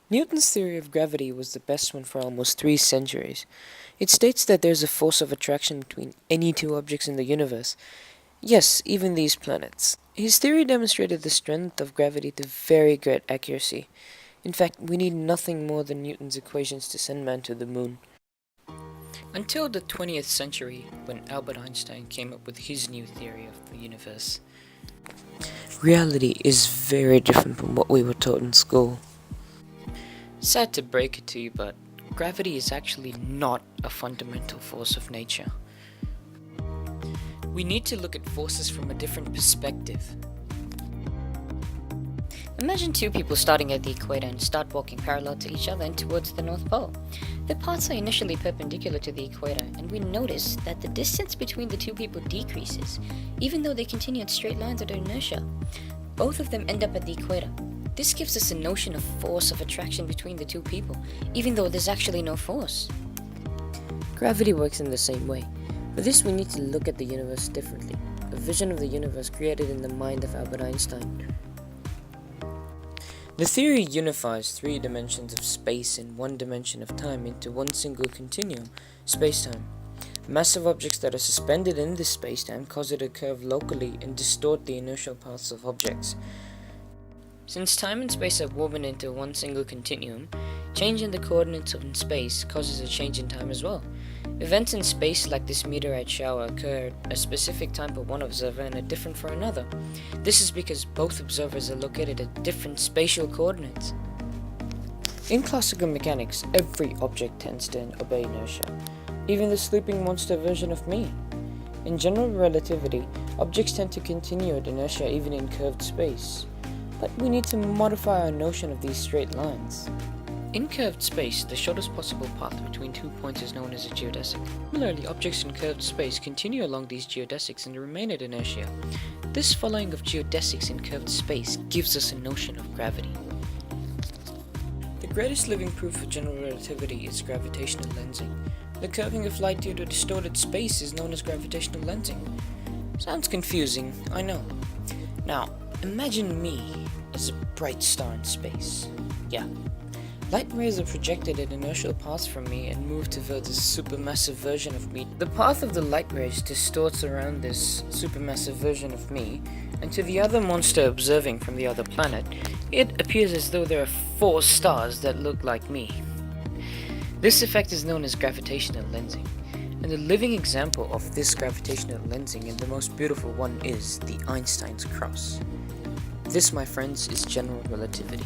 Newton's theory of gravity was the best one for almost 3 centuries. It states that there's a force of attraction between any two objects in the universe. Yes, even these planets. His theory demonstrated the strength of gravity to very great accuracy. In fact, we need nothing more than Newton's equations to send man to the moon. Until the 20th century, when Albert Einstein came up with his new theory of the universe. Reality is very different from what we were taught in school. Sad to break it to you, but gravity is actually not a fundamental force of nature. We need to look at forces from a different perspective. Imagine two people starting at the equator and start walking parallel to each other and towards the North Pole. Their paths are initially perpendicular to the equator, and we notice that the distance between the two people decreases, even though they continue in straight lines under inertia. Both of them end up at the equator. This gives us a notion of force of attraction between the two people, even though there's actually no force. Gravity works in the same way. For this, we need to look at the universe differently, a vision of the universe created in the mind of Albert Einstein. The theory unifies 3 dimensions of space and 1 dimension of time into one single continuum, spacetime. Massive objects that are suspended in this spacetime cause it to curve locally and distort the inertial paths of objects. Since time and space are woven into one single continuum, change in the coordinates in space causes a change in time as well. Events in space like this meteorite shower occur at a specific time for one observer and are different for another. This is because both observers are located at different spatial coordinates. In classical mechanics, every object tends to obey inertia, even the sleeping monster version of me. In general relativity, objects tend to continue at inertia even in curved space. But we need to modify our notion of these straight lines. In curved space, the shortest possible path between 2 points is known as a geodesic. Similarly, objects in curved space continue along these geodesics and remain at inertia. This following of geodesics in curved space gives us a notion of gravity. The greatest living proof of general relativity is gravitational lensing. The curving of light due to distorted space is known as gravitational lensing. Sounds confusing, I know. Now, imagine me as a bright star in space. Yeah. Light rays are projected at inertial paths from me and move towards a supermassive version of me. The path of the light rays distorts around this supermassive version of me, and to the other monster observing from the other planet, it appears as though there are 4 stars that look like me. This effect is known as gravitational lensing, and the living example of this gravitational lensing and the most beautiful one is the Einstein's cross. This, my friends, is general relativity.